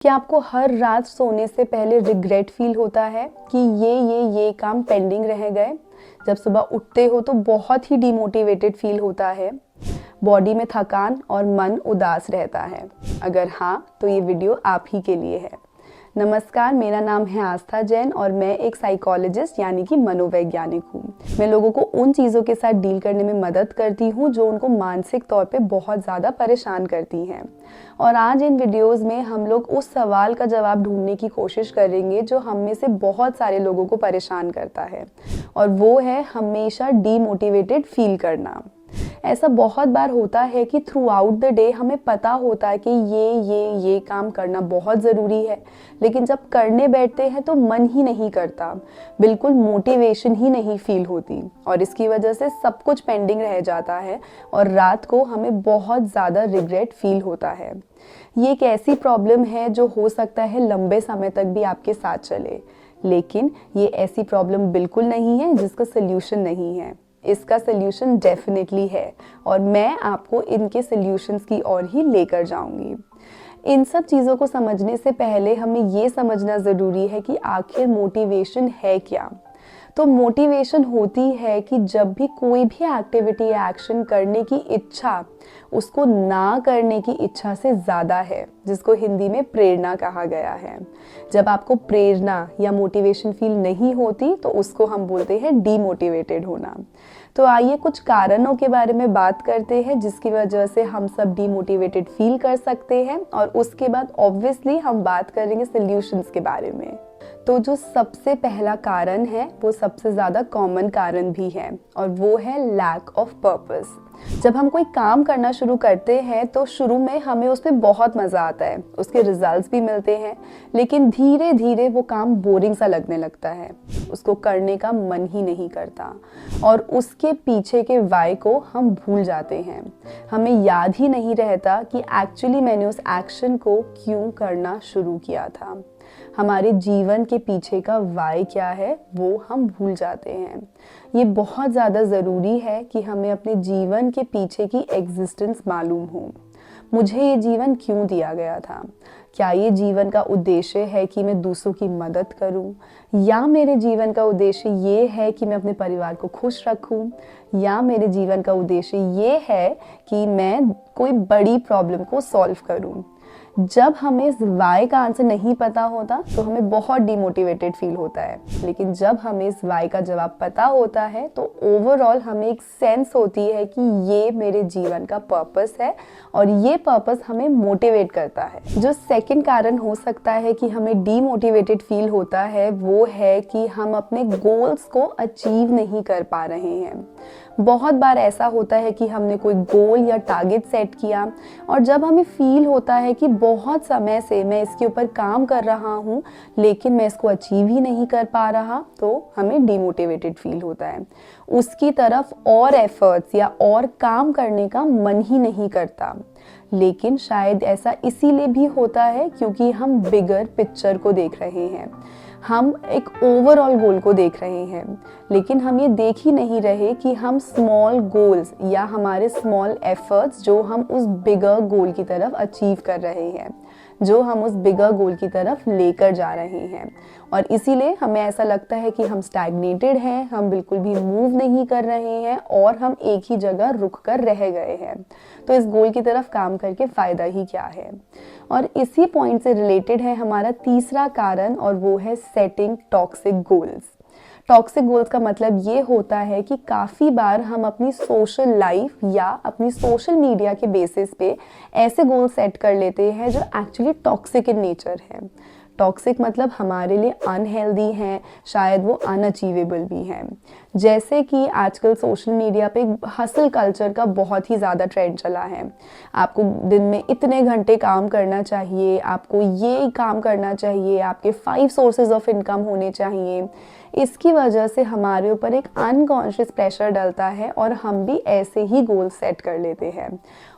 क्या आपको हर रात सोने से पहले रिग्रेट फील होता है कि ये काम पेंडिंग रह गए? जब सुबह उठते हो तो बहुत ही डिमोटिवेटेड फील होता है, बॉडी में थकान और मन उदास रहता है। अगर हाँ, तो ये वीडियो आप ही के लिए है। नमस्कार, मेरा नाम है आस्था जैन और मैं एक साइकोलॉजिस्ट यानी कि मनोवैज्ञानिक हूँ। मैं लोगों को उन चीज़ों के साथ डील करने में मदद करती हूँ जो उनको मानसिक तौर पे बहुत ज़्यादा परेशान करती हैं। और आज इन वीडियोस में हम लोग उस सवाल का जवाब ढूंढने की कोशिश करेंगे जो हम में से बहुत सारे लोगों को परेशान करता है, और वो है हमेशा डीमोटिवेटेड फील करना। ऐसा बहुत बार होता है कि थ्रू आउट द डे हमें पता होता है कि ये काम करना बहुत ज़रूरी है, लेकिन जब करने बैठते हैं तो मन ही नहीं करता, बिल्कुल मोटिवेशन ही नहीं फील होती, और इसकी वजह से सब कुछ पेंडिंग रह जाता है और रात को हमें बहुत ज़्यादा रिग्रेट फील होता है। ये एक ऐसी प्रॉब्लम है जो हो सकता है लंबे समय तक भी आपके साथ चले, लेकिन ये ऐसी प्रॉब्लम बिल्कुल नहीं है जिसका सल्यूशन नहीं है। इसका सल्यूशन डेफिनेटली है, और मैं आपको इनके सल्यूशंस की ओर ही लेकर जाऊंगी। इन सब चीज़ों को समझने से पहले हमें ये समझना ज़रूरी है कि आखिर मोटिवेशन है क्या। तो मोटिवेशन होती है कि जब भी कोई भी एक्टिविटी या एक्शन करने की इच्छा उसको ना करने की इच्छा से ज़्यादा है, जिसको हिंदी में प्रेरणा कहा गया है। जब आपको प्रेरणा या मोटिवेशन फील नहीं होती तो उसको हम बोलते हैं डीमोटिवेटेड होना। तो आइए कुछ कारणों के बारे में बात करते हैं जिसकी वजह से हम सब डीमोटिवेटेड फील कर सकते हैं, और उसके बाद ऑब्वियसली हम बात करेंगे सॉल्यूशंस के बारे में। तो जो सबसे पहला कारण है वो सबसे ज़्यादा कॉमन कारण भी है, और वो है लैक ऑफ पर्पस। जब हम कोई काम करना शुरू करते हैं तो शुरू में हमें उसमें बहुत मज़ा आता है, उसके रिजल्ट्स भी मिलते हैं, लेकिन धीरे धीरे वो काम बोरिंग सा लगने लगता है, उसको करने का मन ही नहीं करता, और उसके पीछे के वाई को हम भूल जाते हैं। हमें याद ही नहीं रहता कि एक्चुअली मैंने उस एक्शन को क्यों करना शुरू किया था। हमारे जीवन के पीछे का वाई क्या है वो हम भूल जाते हैं। ये बहुत ज़्यादा ज़रूरी है कि हमें अपने जीवन के पीछे की एग्जिस्टेंस मालूम हो। मुझे ये जीवन क्यों दिया गया था? क्या ये जीवन का उद्देश्य है कि मैं दूसरों की मदद करूं, या मेरे जीवन का उद्देश्य ये है कि मैं अपने परिवार को खुश रखूं, या मेरे जीवन का उद्देश्य ये है कि मैं कोई बड़ी प्रॉब्लम को सॉल्व करूं? जब हमें इस वाई का आंसर नहीं पता होता तो हमें बहुत डिमोटिवेटेड फील होता है, लेकिन जब हमें इस वाई का जवाब पता होता है तो ओवरऑल हमें एक सेंस होती है कि ये मेरे जीवन का पर्पस है, और ये पर्पस हमें मोटिवेट करता है। जो सेकंड कारण हो सकता है कि हमें डीमोटिवेटेड फील होता है वो है कि हम अपने गोल्स को अचीव नहीं कर पा रहे हैं। बहुत बार ऐसा होता है कि हमने कोई गोल या टारगेट सेट किया, और जब हमें फील होता है कि बहुत समय से मैं इसके ऊपर काम कर रहा हूँ लेकिन मैं इसको अचीव ही नहीं कर पा रहा, तो हमें डिमोटिवेटेड फील होता है। उसकी तरफ और एफर्ट्स या और काम करने का मन ही नहीं करता। लेकिन शायद ऐसा इसीलिए भी होता है क्योंकि हम बिगर पिक्चर को देख रहे हैं, हम एक ओवरऑल गोल को देख रहे हैं, लेकिन हम ये देख ही नहीं रहे कि हम स्मॉल गोल्स या हमारे स्मॉल एफर्ट्स जो हम उस बिगर गोल की तरफ अचीव कर रहे हैं, जो हम उस बिगर गोल की तरफ लेकर जा रहे हैं, और इसीलिए हमें ऐसा लगता है कि हम स्टैग्नेटेड हैं, हम बिल्कुल भी मूव नहीं कर रहे हैं और हम एक ही जगह रुक कर रह गए हैं। तो इस गोल की तरफ काम करके फ़ायदा ही क्या है? और इसी पॉइंट से रिलेटेड है हमारा तीसरा कारण, और वो है setting toxic goals. Toxic goals का मतलब ये होता है कि काफ़ी बार हम अपनी सोशल लाइफ या अपनी सोशल मीडिया के बेसिस पे ऐसे गोल सेट कर लेते हैं जो एक्चुअली टॉक्सिक इन नेचर है। टॉक्सिक मतलब हमारे लिए अनहेल्दी हैं, शायद वो अनअचीवेबल भी हैं। जैसे कि आजकल सोशल मीडिया पे हसल कल्चर का बहुत ही ज़्यादा ट्रेंड चला है। आपको दिन में इतने घंटे काम करना चाहिए, आपको ये काम करना चाहिए, आपके 5 सोर्सेज ऑफ इनकम होने चाहिए। इसकी वजह से हमारे ऊपर एक अनकॉन्शियस प्रेशर डलता है और हम भी ऐसे ही गोल सेट कर लेते हैं।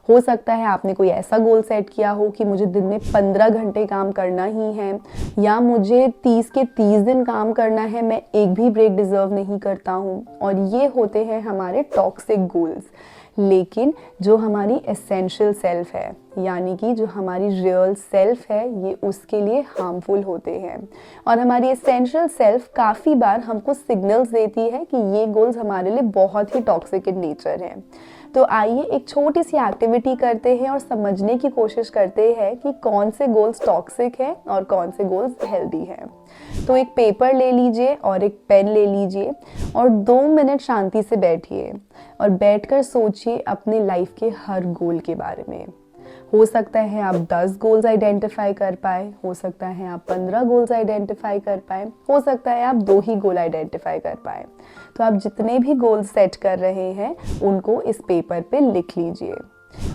हो सकता है आपने कोई ऐसा गोल सेट किया हो कि मुझे दिन में 15 घंटे काम करना ही है, या मुझे 30 के 30 दिन काम करना है, मैं एक भी ब्रेक डिजर्व नहीं करता हूँ, और ये होते हैं हमारे टॉक्सिक गोल्स। लेकिन जो हमारी एसेंशियल सेल्फ है, यानी कि जो हमारी रियल सेल्फ है, ये उसके लिए हार्मफुल होते हैं। और हमारी एसेंशियल सेल्फ काफ़ी बार हमको सिग्नल्स देती है कि ये गोल्स हमारे लिए बहुत ही टॉक्सिक इन नेचर हैं। तो आइए एक छोटी सी एक्टिविटी करते हैं और समझने की कोशिश करते हैं कि कौन से गोल्स टॉक्सिक हैं और कौन से गोल्स हेल्दी हैं। तो एक पेपर ले लीजिए और एक पेन ले लीजिए और 2 मिनट शांति से बैठिए और बैठकर सोचिए अपने लाइफ के हर गोल के बारे में। हो सकता है आप 10 गोल्स आइडेंटिफाई कर पाए, हो सकता है आप 15 गोल्स आइडेंटिफाई कर पाए, हो सकता है आप 2 ही गोल आइडेंटिफाई कर पाए। तो आप जितने भी गोल्स सेट कर रहे हैं उनको इस पेपर पे लिख लीजिए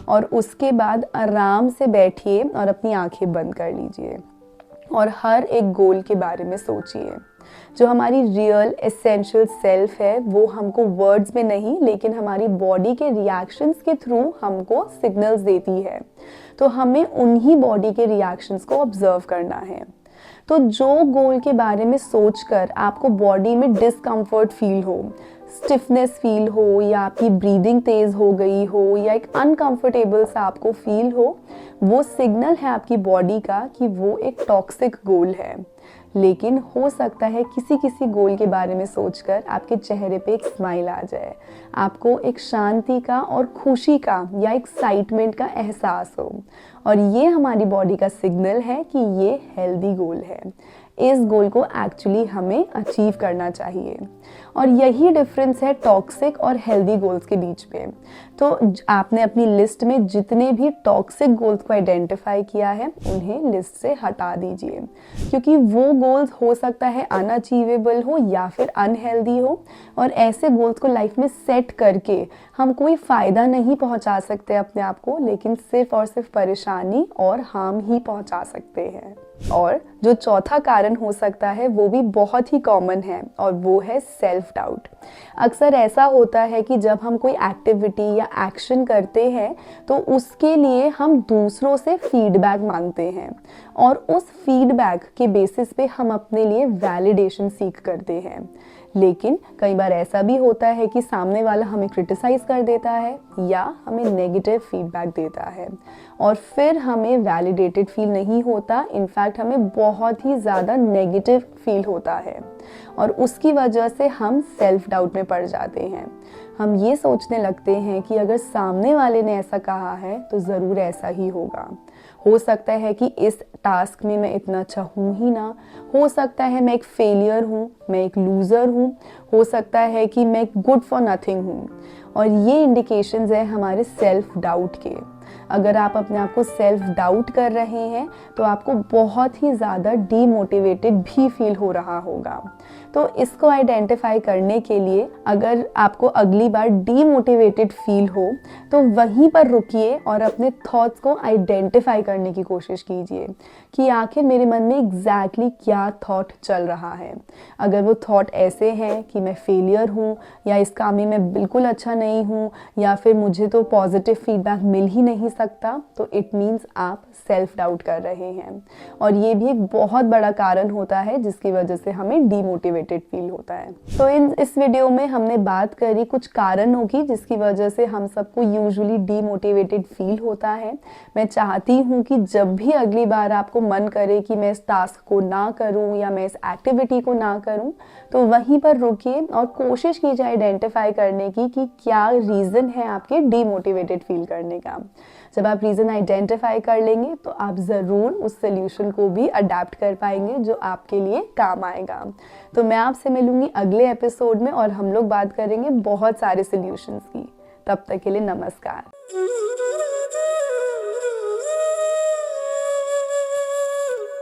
और उसके बाद आराम से बैठिए और अपनी आंखें बंद कर लीजिए और हर एक गोल के बारे में सोचिए। जो हमारी रियल एसेंशियल सेल्फ है वो हमको वर्ड्स में नहीं लेकिन हमारी बॉडी के रिएक्शंस के थ्रू हमको सिग्नल्स देती है। तो हमें उन्हीं बॉडी के रिएक्शंस को ऑब्जर्व करना है। तो जो गोल के बारे में सोचकर आपको बॉडी में डिस्कम्फर्ट फील हो, स्टिफनेस फील हो या आपकी ब्रीदिंग तेज हो गई हो या एक अनकंफर्टेबल सा आपको फील हो, वो सिग्नल है आपकी बॉडी का कि वो एक टॉक्सिक गोल है। लेकिन हो सकता है किसी किसी गोल के बारे में सोचकर आपके चेहरे पे एक स्माइल आ जाए, आपको एक शांति का और खुशी का या एक्साइटमेंट का एहसास हो और ये हमारी बॉडी का सिग्नल है कि ये हेल्दी गोल है। इस गोल को एक्चुअली हमें अचीव करना चाहिए और यही डिफरेंस है टॉक्सिक और हेल्दी गोल्स के बीच में। तो आपने अपनी लिस्ट में जितने भी टॉक्सिक गोल्स को आइडेंटिफाई किया है उन्हें लिस्ट से हटा दीजिए, क्योंकि वो गोल्स हो सकता है अनअचीवेबल हो या फिर अनहेल्दी हो और ऐसे गोल्स को लाइफ में सेट करके हम कोई फ़ायदा नहीं पहुंचा सकते अपने आप को, लेकिन सिर्फ और सिर्फ परेशानी और हार्म ही पहुंचा सकते हैं। और जो चौथा कारण हो सकता है वो भी बहुत ही कॉमन है और वो है सेल्फ डाउट। अक्सर ऐसा होता है कि जब हम कोई एक्टिविटी या एक्शन करते हैं तो उसके लिए हम दूसरों से फीडबैक मांगते हैं और उस फीडबैक के बेसिस पे हम अपने लिए वैलिडेशन सीख करते हैं। लेकिन कई बार ऐसा भी होता है कि सामने वाला हमें क्रिटिसाइज कर देता है या हमें नेगेटिव फीडबैक देता है और फिर हमें वैलिडेटेड फील नहीं होता, इनफैक्ट हमें बहुत ही ज़्यादा नेगेटिव फील होता है और उसकी वजह से हम सेल्फ डाउट में पड़ जाते हैं। हम ये सोचने लगते हैं कि अगर सामने वाले ने ऐसा कहा है तो ज़रूर ऐसा ही होगा। हो सकता है कि इस टास्क में मैं इतना अच्छा हूँ ही ना, हो सकता है मैं एक फेलियर हूँ, मैं एक लूज़र हूँ, हो सकता है कि मैं गुड फॉर नथिंग हूँ। और ये इंडिकेशंस है हमारे सेल्फ डाउट के। अगर आप अपने आप को सेल्फ डाउट कर रहे हैं तो आपको बहुत ही ज़्यादा डीमोटिवेटेड भी फील हो रहा होगा। तो इसको आइडेंटिफाई करने के लिए अगर आपको अगली बार डीमोटिवेटेड फील हो तो वहीं पर रुकिए और अपने थॉट्स को आइडेंटिफाई करने की कोशिश कीजिए कि आखिर मेरे मन में एग्जैक्टली क्या थॉट चल रहा है। अगर वो थॉट ऐसे हैं कि मैं फेलियर हूँ या इस काम में मैं बिल्कुल अच्छा नहीं हूँ या फिर मुझे तो पॉजिटिव फीडबैक मिल ही नहीं सकता, तो इट मीन्स आप सेल्फ डाउट कर रहे हैं और ये भी एक बहुत बड़ा कारण होता है जिसकी वजह से हमें डीमोटिवेटेड फील होता है। तो इस वीडियो में हमने बात करी कुछ कारणों की जिसकी वजह से हम सबको यूजुअली डीमोटिवेटेड फील होता है। मैं चाहती हूँ कि जब भी अगली बार आपको मन करे कि मैं इस टास्क को ना करूँ या मैं इस एक्टिविटी को ना करूँ तो वहीं पर रुकिए और कोशिश कीजिए आइडेंटिफाई करने की कि क्या रीज़न है आपके डीमोटिवेटेड फील करने का। जब आप रीज़न आइडेंटिफाई कर लेंगे तो आप ज़रूर उस सोल्यूशन को भी अडेप्ट कर पाएंगे जो आपके लिए काम आएगा। तो मैं आपसे मिलूंगी अगले एपिसोड में और हम लोग बात करेंगे बहुत सारे सोल्यूशंस की। तब तक के लिए नमस्कार।